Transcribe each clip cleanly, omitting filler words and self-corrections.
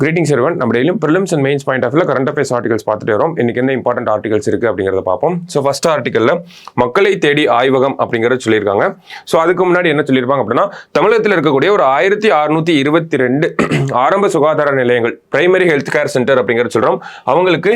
Greetings everyone. நம்ம டெய்லியும் prelims and mains point of view current affairs articles பார்த்துட்டு வரோம். இன்னைக்கு என்ன இம்பார்ட்டன்ட் ஆர்டிகல்ஸ் இருக்கு அப்படிங்கறத பார்ப்போம். ஸோ ஃபர்ஸ்ட் ஆர்டிகல்ல மக்களை தேடி ஆய்வகம் அப்படிங்கறத சொல்லியிருக்காங்க. ஸோ அதுக்கு முன்னாடி என்ன சொல்லியிருப்பாங்க அப்படின்னா தமிழகத்தில் இருக்கக்கூடிய ஒரு 1622 ஆரம்ப சுகாதார நிலையங்கள் பிரைமரி ஹெல்த் கேர் சென்டர் அப்படிங்கறத சொல்றோம். அவங்களுக்கு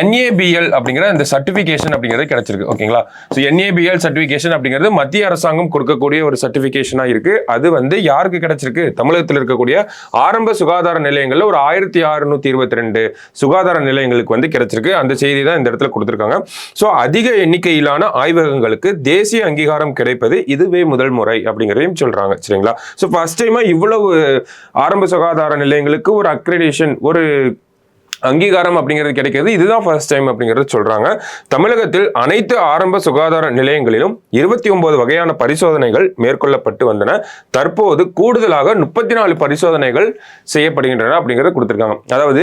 NABL அப்படிங்கிற இந்த சர்டிபிகேஷன் அப்படிங்கிறது கிடைச்சிருக்கு. ஓகேங்களா? ஸோ NABL சர்டிபிகேஷன் அப்படிங்கிறது மத்திய அரசாங்கம் கொடுக்கக்கூடிய ஒரு சர்டிபிகேஷனா இருக்கு. அது வந்து யாருக்கு கிடைச்சிருக்கு? தமிழகத்தில் இருக்கக்கூடிய ஆரம்ப சுகாதார நிலையங்கள்ல ஒரு 1622 சுகாதார நிலையங்களுக்கு வந்து கிடைச்சிருக்கு. அந்த செய்தி தான் இந்த இடத்துல கொடுத்திருக்காங்க. சோ அதிக எண்ணிக்கையிலான ஆய்வகங்களுக்கு தேசிய அங்கீகாரம் கிடைப்பது இதுவே முதல் முறை அப்படிங்கறதையும் சொல்றாங்க. சரிங்களா? சோ ஃபர்ஸ்ட் டைமா இவ்வளவு ஆரம்ப சுகாதார நிலையங்களுக்கு ஒரு அக்ரெடிடேஷன் ஒரு அங்கீகாரம் அப்படிங்கிறது கிடைக்கிறது இதுதான் ஃபர்ஸ்ட் டைம் அப்படிங்கிறது சொல்றாங்க. தமிழகத்தில் அனைத்து ஆரம்ப சுகாதார நிலையங்களிலும் 29 வகையான பரிசோதனைகள் மேற்கொள்ளப்பட்டு வந்தன. தற்போது கூடுதலாக 34 பரிசோதனைகள் செய்யப்படுகின்றன அப்படிங்கிறத கொடுத்திருக்காங்க. அதாவது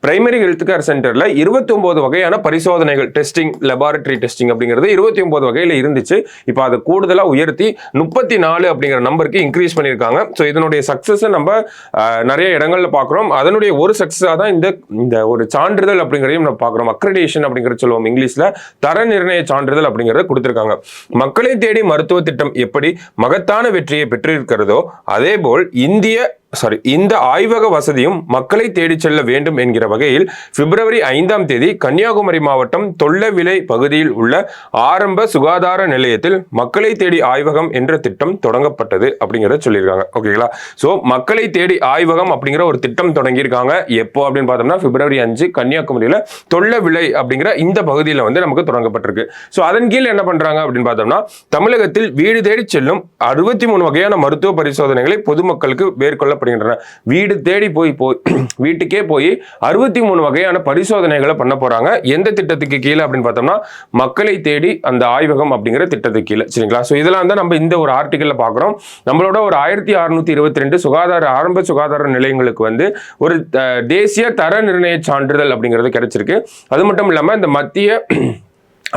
பிரைமரி ஹெல்த் கேர் சென்டர்ல 29 வகையான பரிசோதனைகள் டெஸ்டிங் லெபார்டரி டெஸ்டிங் அப்படிங்கிறது 29 வகையில இருந்துச்சு. இப்போ அதை கூடுதலா உயர்த்தி 34 அப்படிங்கிற நம்பருக்கு இன்க்ரீஸ் பண்ணியிருக்காங்க. ஸோ இதனுடைய சக்சஸ் நம்ம நிறைய இடங்கள்ல பார்க்கிறோம். அதனுடைய ஒரு சக்சஸ் தான் இந்த ஒரு சான்றிதழ் அப்படிங்கறதையும் நம்ம பார்க்கிறோம். அக்ரெடிடேஷன் அப்படிங்கறது சொல்லுவோம் இங்கிலீஷ்ல. தர நிர்ணய சான்றிதழ் அப்படிங்கறத கொடுத்திருக்காங்க. மக்களை தேடி மருத்துவ திட்டம் எப்படி மகத்தான வெற்றியை பெற்றிருக்கிறதோ அதேபோல் இந்த ஆய்வக வசதியும் மக்களை தேடி செல்ல வேண்டும் என்கிற வகையில் பிப்ரவரி 5ஆம் தேதி கன்னியாகுமரி மாவட்டம் தொல்லவிளை பகுதியில் உள்ள ஆரம்ப சுகாதார நிலையத்தில் மக்களை தேடி ஆய்வகம் என்ற திட்டம் தொடங்கப்பட்டது அப்படிங்கறத சொல்லியிருக்காங்க. ஓகேங்களா? சோ மக்களை தேடி ஆய்வகம் அப்படிங்கிற ஒரு திட்டம் தொடங்கியிருக்காங்க. எப்போ அப்படின்னு பார்த்தோம்னா பிப்ரவரி 5 கன்னியாகுமரியில தொல்லவிளை அப்படிங்கிற இந்த பகுதியில் வந்து நமக்கு தொடங்கப்பட்டிருக்கு. சோ அதன் கீழ் என்ன பண்றாங்க அப்படின்னு பார்த்தோம்னா தமிழகத்தில் வீடு தேடி செல்லும் 63 வகையான மருத்துவ பரிசோதனைகளை பொதுமக்களுக்கு மேற்கொள்ள வீடு தேடி வீட்டுக்கே போய் 63 வகையான பரிசோதனைகளை பண்ண போறாங்க. எந்த திட்டத்துக்கு கீழே அப்படின்னு பார்த்தோம்னா மக்களை தேடி அந்த ஆய்வகம் அப்படிங்கிற திட்டத்துக்கு கீழே. சரிங்களா? சோ இதெல்லாம் தான் நம்ம இந்த ஒரு ஆர்டிகல்ல பார்க்கிறோம். நம்மளோட ஒரு 1622 ஆரம்ப சுகாதார நிலையங்களுக்கு வந்து ஒரு தேசிய தர நிர்ணய சான்றிதழ் அப்படிங்கிறது கிடைச்சிருக்கு. அது மட்டும் இல்லாம இந்த மத்திய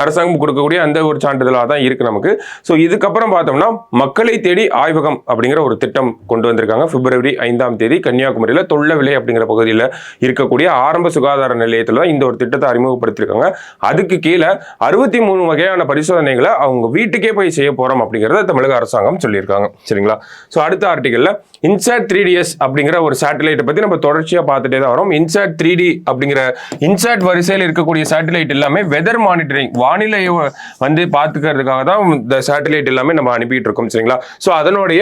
அரசாங்கம் கொடுக்கக்கூடிய அந்த ஒரு சான்றிதழாக தான் இருக்கு நமக்கு. ஸோ இதுக்கப்புறம் பார்த்தோம்னா மக்களை தேடி ஆய்வகம் அப்படிங்கிற ஒரு திட்டம் கொண்டு வந்திருக்காங்க. பிப்ரவரி 5ஆம் தேதி கன்னியாகுமரியில் தொல்லவிளை அப்படிங்கிற பகுதியில் இருக்கக்கூடிய ஆரம்ப சுகாதார நிலையத்தில் தான் இந்த ஒரு திட்டத்தை அறிமுகப்படுத்தியிருக்காங்க. அதுக்கு கீழே 63 வகையான பரிசோதனைகளை அவங்க வீட்டுக்கே போய் செய்ய போறோம் அப்படிங்கிறத தமிழக அரசாங்கம் சொல்லியிருக்காங்க. சரிங்களா? ஸோ அடுத்த ஆர்டிகல்ல இன்சாட் 3DS அப்படிங்கிற ஒரு சேட்டலைட்டை பத்தி நம்ம தொடர்ச்சியாக பார்த்துட்டே தான் வரோம். இன்சாட் 3D அப்படிங்கிற இன்சாட் வரிசையில் இருக்கக்கூடிய சேட்டலைட் எல்லாமே வெதர் மானிட்டரிங் வானிலையை வந்து பார்த்துக்கிறதுக்காக தான் இந்த சேட்டலைட் எல்லாமே நம்ம அனுப்பிட்டு இருக்கோம். சரிங்களா? ஸோ அதனுடைய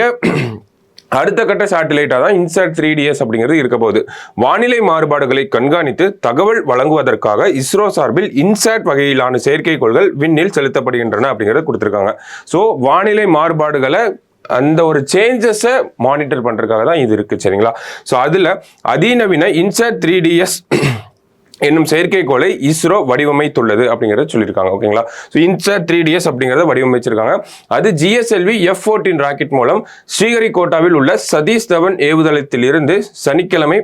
அடுத்த கட்ட சேட்டலைட்டா தான் இன்சாட் 3DS அப்படிங்கிறது இருக்க போகுது. வானிலை மாறுபாடுகளை கண்காணித்து தகவல் வழங்குவதற்காக இஸ்ரோ சார்பில் இன்சாட் வகையிலான செயற்கைக்கோள்கள் விண்ணில் செலுத்தப்படுகின்றன அப்படிங்கிறத கொடுத்திருக்காங்க. ஸோ வானிலை மாறுபாடுகளை அந்த ஒரு சேஞ்சஸை மானிட்டர் பண்றதுக்காக தான் இது இருக்கு. சரிங்களா? ஸோ அதுல அதிநவீன இன்சாட் 3DS என்னும் செயற்கைக்கோளை இஸ்ரோ வடிவமைத்துள்ளது அப்படிங்கிறத சொல்லியிருக்காங்க. ஓகேங்களா? ஸோ இன்சாட் 3DS அப்படிங்கிறத வடிவமைச்சிருக்காங்க. அது GSLV F-14 ராக்கெட் மூலம் ஸ்ரீஹரிகோட்டாவில் உள்ள சதீஷ் தவன் ஏவுதளத்திலிருந்து சனிக்கிழமை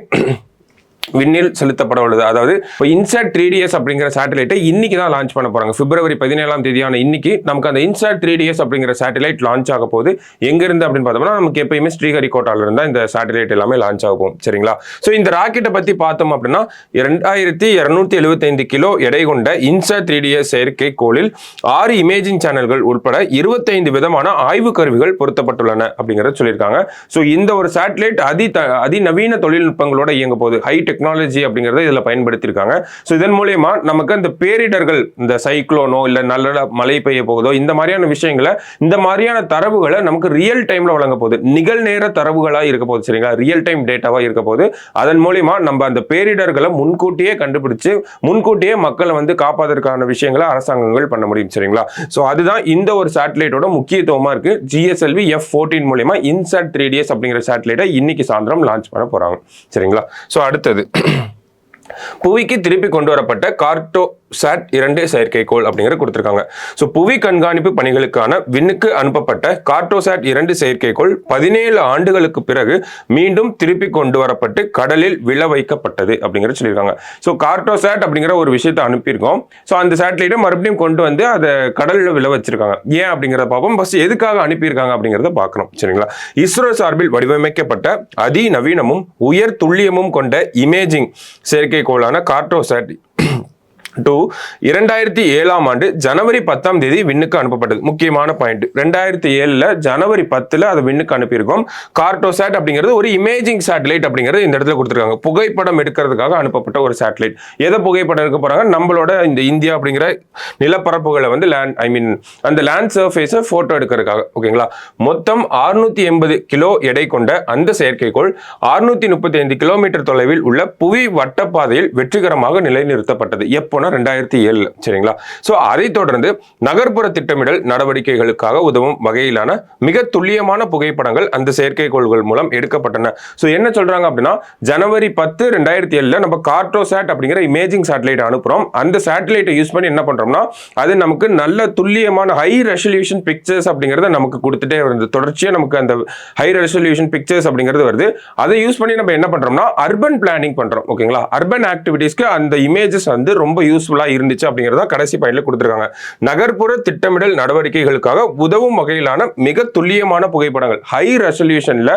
விண்ணில் செலுத்தப்பட உள்ளது. அதாவது இன்சாட் 3DS அப்படிங்கிற சேட்டலைட்டை இன்னைக்கு தான் லான்ச் பண்ண போறாங்க. பிப்ரவரி 17ஆம் தேதியான இன்னைக்கு நமக்கு அந்த இன்சாட் 3DS அப்படிங்கிற சேட்டலைட் லான்ச் ஆக போகுது. எங்க இருந்து அப்படின்னு பார்த்தோம்னா நமக்கு எப்பயுமே ஸ்ரீஹரிகோட்டால இருந்தா இந்த சேட்டலைட் எல்லாமே லான்ச் ஆகும். சரிங்களா? ஸோ இந்த ராக்கெட்டை பத்தி பார்த்தோம் அப்படின்னா 2275 கிலோ எடை கொண்ட இன்சாட் 3DS செயற்கைக்கோளில் 6 இமேஜிங் சேனல்கள் உட்பட 25 விதமான ஆய்வு கருவிகள் பொருத்தப்பட்டுள்ளன அப்படிங்கிறத சொல்லியிருக்காங்க. ஸோ இந்த ஒரு சேட்டலைட் அதிநவீன தொழில்நுட்பங்களோட இயங்க போகுது. ஹை டெக்னாலஜி அப்படிங்கறத இதுல பயன்படுத்தியிருக்காங்க. ஸோ இதன் மூலமா நமக்கு அந்த பேரிடர்கள் இந்த சைக்ளோனோ இல்ல நல்ல மழை பெய்ய போகுதோ இந்த மாதிரியான விஷயங்களை இந்த மாதிரியான தரவுகளை நமக்கு ரியல் டைம்ல வழங்க போகுது. நிகழ்நேர தரவுகளா இருக்க போகுது. சரிங்களா? ரியல் டைம் டேட்டாவா இருக்க போகுது. அதன் மூலமா நம்ம அந்த பேரிடர்களை முன்கூட்டியே கண்டுபிடிச்சு முன்கூட்டியே மக்களை வந்து காப்பாதற்கான விஷயங்களை அரசாங்கங்கள் பண்ண முடியும். சரிங்களா? ஸோ அதுதான் இந்த ஒரு சேட்டலைட்டோட முக்கியத்துவமா இருக்கு. GSLV F-14 மூலமா இன்சாட் 3DS அப்படிங்கிற சேட்டலைட்டை இன்னைக்கு சாயந்தரம் லான்ச் பண்ண போறாங்க. சரிங்களா? ஸோ அடுத்தது புவிக்கு திருப்பி கொண்டு வரப்பட்ட கார்ட்டோசாட் 2 செயற்கைக்கோள் அப்படிங்கிறது கொடுத்திருக்காங்க. ஸோ புவி கண்காணிப்பு பணிகளுக்கான விண்ணுக்கு அனுப்பப்பட்ட கார்ட்டோசாட் 2 செயற்கைக்கோள் 17 ஆண்டுகளுக்கு பிறகு மீண்டும் திருப்பி கொண்டு வரப்பட்டு கடலில் விழ வைக்கப்பட்டது அப்படிங்கிறது சொல்லியிருக்காங்க. ஸோ கார்ட்டோசாட் அப்படிங்கிற ஒரு விஷயத்தை அனுப்பியிருக்கோம். ஸோ அந்த சேட்டலைட்டை மறுபடியும் கொண்டு வந்து அதை கடலில் விழ வச்சிருக்காங்க. ஏன் அப்படிங்கிறத பார்ப்போம். ஃபர்ஸ்ட் எதுக்காக அனுப்பியிருக்காங்க அப்படிங்கிறத பார்க்கணும். சரிங்களா? இஸ்ரோ சார்பில் வடிவமைக்கப்பட்ட அதிநவீனமும் உயர் துல்லியமும் கொண்ட இமேஜிங் செயற்கைக்கோளான கார்ட்டோசாட் 2 2007 ஆண்டு ஜனவரி 10ஆம் தேதி விண்ணுக்கு அனுப்பப்பட்டது. முக்கியமான பாயிண்ட், 2007 ஜனவரி 10 அதை விண்ணுக்கு அனுப்பியிருக்கோம். கார்ட்டோசாட் அப்படிங்கிறது ஒரு இமேஜிங் சேட்டலைட் அப்படிங்கிறது இந்த இடத்துல கொடுத்துருக்காங்க. புகைப்படம் எடுக்கிறதுக்காக அனுப்பப்பட்ட ஒரு சேட்டலைட். எதை புகைப்படம் எடுக்க போறாங்க? நம்மளோட இந்த இந்தியா அப்படிங்கிற நிலப்பரப்புகளை வந்து அந்த லேண்ட் சர்ஃபேஸை போட்டோ எடுக்கிறதுக்காக. ஓகேங்களா? மொத்தம் 680 கிலோ எடை கொண்ட அந்த செயற்கைக்கோள் 635 கிலோமீட்டர் தொலைவில் உள்ள புவி வட்டப்பாதையில் வெற்றிகரமாக நிலைநிறுத்தப்பட்டது. எப்போனா 2007. சரிங்களா? சோ அதை தொடர்ந்து நகர்ப்புற திட்டமிடல் நடவடிக்கைகளுக்காக உதவும் வகையிலான மிக துல்லியமான புகைப்படங்கள் அந்த செயற்கைக்கோள்கள் மூலம் எடுக்கப்பட்டன. சோ என்ன சொல்றாங்க அப்படின்னா, ஜனவரி 10, 2007 நம்ம கார்ட்டோசாட் அப்படிங்கிற இமேஜிங் சேட்டலைட் அனுப்புறோம். அந்த சேட்டலைட்டை யூஸ் பண்ணி என்ன பண்றோம்னா, அது நமக்கு நல்ல துல்லியமான ஹை ரெசல்யூஷன் பிக்சர்ஸ் அப்படிங்கறத நமக்கு கொடுத்துட்டே வருது. தொடர்ச்சியா நமக்கு அந்த ஹை ரெசல்யூஷன் பிக்சர்ஸ் அப்படிங்கிறது வருது. அதை யூஸ் பண்ணி நம்ம என்ன பண்றோம்னா, அர்பன் பிளானிங் பண்றோம். ஓகேங்களா? அர்பன் ஆக்டிவிட்டீஸ்க்கு அந்த இமேஜஸ் வந்து ரொம்ப யூஸ்ஃபுல்லா இருந்துச்சு அப்படிங்கறத கடைசி பாயிண்ட்ல கொடுத்திருக்காங்க. நகர்ப்புற திட்டமிடல் நடவடிக்கைகளுக்காக உதவும் வகையிலான மிக துல்லியமான புகைப்படங்கள், ஹை ரெசல்யூஷன்ல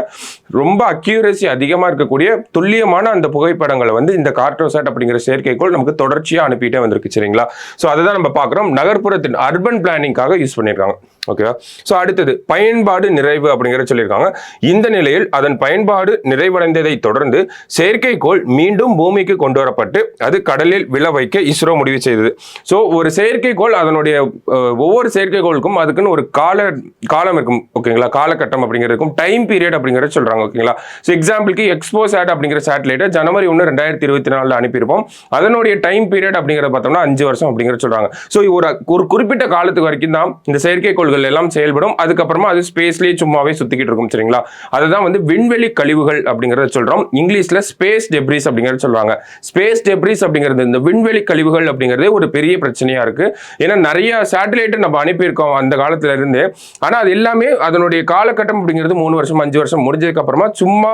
ரொம்ப அக்யூரசி அதிகமா இருக்கக்கூடிய துல்லியமான அந்த புகைப்படங்களை வந்து இந்த கார்ட்டோசாட் அப்படிங்கிற செயற்கைக்கோள் நமக்கு தொடர்ச்சியா அனுப்பிட்டே வந்திருக்கு. சரிங்களா? சோ அதுதான் நம்ம பார்க்கிறோம். நகர்ப்புற அர்பன் பிளானிங்காக யூஸ் பண்ணிருக்காங்க. ஓகேவா? சோ அடுத்தது பயன்பாடு நிறைவு அப்படிங்கிற சொல்லியிருக்காங்க. இந்த நிலையில் அதன் பயன்பாடு நிறைவடைந்ததை தொடர்ந்து செயற்கைக்கோள் மீண்டும் பூமிக்கு கொண்டு வரப்பட்டு அது கடலில் விழ வைக்க இஸ்ரோ முடிவு செய்தது. சோ ஒரு செயற்கைக்கோள் அதனுடைய ஒவ்வொரு செயற்கைக்கோளுக்கும் அதுக்குன்னு ஒரு காலம் இருக்கும். ஓகேங்களா? காலகட்டம் அப்படிங்கிறதுக்கும் டைம் பீரியட் அப்படிங்கிறத சொல்றாங்க. ஓகேங்களா? சோ எக்ஸாம்பிளுக்கு எக்ஸ்போசாட் அப்படிங்கிற சேட்டலைட்டை ஜனவரி 1, 2024 அனுப்பியிருப்போம். அதனுடைய டைம் பீரியட் அப்படிங்கிறத பார்த்தோம்னா 5 வருஷம் அப்படிங்கிறத சொல்றாங்க. சோ ஒரு குறிப்பிட்ட காலத்துக்கு வரைக்கும் தான் இந்த செயற்கைக்கோள்கள் எல்லாம் செயல்படும். அதுக்கப்புறமா அது ஸ்பேஸ்லயே சும்மாவே சுத்திக்கிட்டு இருக்கும். சரிங்களா? அதுதான் வந்து விண்வெளி கழிவுகள் அப்படிங்கறத சொல்றோம். இங்கிலீஷ்ல ஸ்பேஸ் டெப்ரிஸ் அப்படிங்கறத சொல்றாங்க. ஸ்பேஸ் டெப்ரிஸ் அப்படிங்கிறது, இந்த விண்வெளி கழிவுகள் அப்படிங்கிறது ஒரு பெரிய பிரச்சனையா இருக்கு. ஏன்னா நிறைய சேட்டலைட் நம்ம அனுப்பியிருக்கோம் அந்த காலத்துல இருந்து. ஆனா அது எல்லாமே அதனுடைய காலகட்டம் அப்படிங்கிறது 3 வருஷம் 5 வருஷம் முடிஞ்சதுக்கு அப்புறமா சும்மா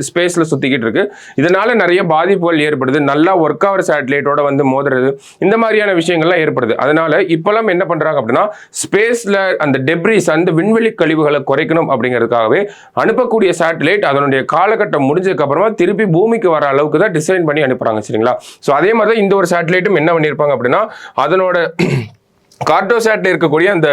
ஸ்பேஸ்ல சுத்திக்கிட்டு இருக்கு. இதனால நிறைய பாதிப்புகள் ஏற்படுது. நல்லா ஒர்க் ஆகிற சேட்டலைட்டோட வந்து மோதுறது, இந்த மாதிரியான விஷயங்கள்லாம் ஏற்படுது. அதனால இப்பெல்லாம் என்ன பண்றாங்க அப்படின்னா, ஸ்பேஸ்ல அந்த டெப்ரிஸ், அந்த விண்வெளி கழிவுகளை குறைக்கணும் அப்படிங்கிறதுக்காகவே அனுப்பக்கூடிய சேட்டலைட் அதனுடைய காலகட்டம் முடிஞ்சதுக்கு அப்புறமா திருப்பி பூமிக்கு வர அளவுக்கு தான் டிசைன் பண்ணி அனுப்புறாங்க. சரிங்களா? சோ அதே மாதிரி தான் இந்த ஒரு சேட்டலைட்டும் என்ன பண்ணியிருப்பாங்க அப்படின்னா, அதனோட கார்ட்டோசாட்ல இருக்கக்கூடிய அந்த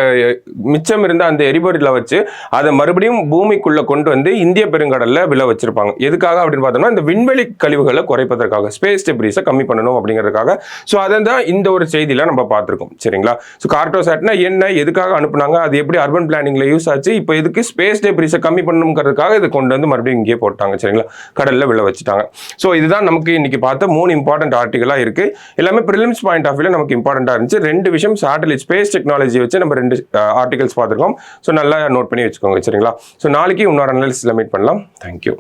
மிச்சம் இருந்த அந்த எரிபொருளை வச்சு அதை மறுபடியும் பூமிக்குள்ள கொண்டு வந்து இந்திய பெருங்கடல்ல விழ வச்சிருப்பாங்க. எதுக்காக அப்படின்னு பார்த்தோம்னா, இந்த விண்வெளி கழிவுகளை குறைப்பதற்காக, ஸ்பேஸ் டெப்ரிஸை கம்மி பண்ணணும் அப்படிங்கிறதுக்காக. ஸோ அதை தான் இந்த ஒரு செய்தியில நம்ம பார்த்துருக்கோம். சரிங்களா? ஸோ கார்ட்டோசாட்னா என்ன, எதுக்காக அனுப்புனாங்க, அது எப்படி அர்பன் பிளானிங்ல யூஸ் ஆச்சு, இப்போ எதுக்கு ஸ்பேஸ் டெப்ரிஸை கம்மி பண்ணணுங்கிறதுக்காக இதை கொண்டு வந்து மறுபடியும் இங்கே போட்டாங்க. சரிங்களா? கடல்ல விழ வச்சுட்டாங்க. ஸோ இதுதான் நமக்கு இன்னைக்கு பார்த்த 3 இம்பார்ட்டன்ட் ஆர்டிகலா இருக்கு. எல்லாமே ப்ரிலிம்ஸ் பாயிண்ட் ஆஃப் வியூல நமக்கு இம்பார்ட்டண்டா இருந்துச்சு. 2 விஷயம் சேட்டலைட் ஸ்பேஸ் டெக்னாலஜி வச்சு நம்ம 2 ஆர்டிகல்ஸ் பார்த்துருக்கோம். ஸோ நல்லா நோட் பண்ணி வச்சுக்கோங்க. சரிங்களா? ஸோ நாளைக்கு இன்னொரு அனாலிசிஸ்ல மீட் பண்ணலாம். தேங்க்யூ.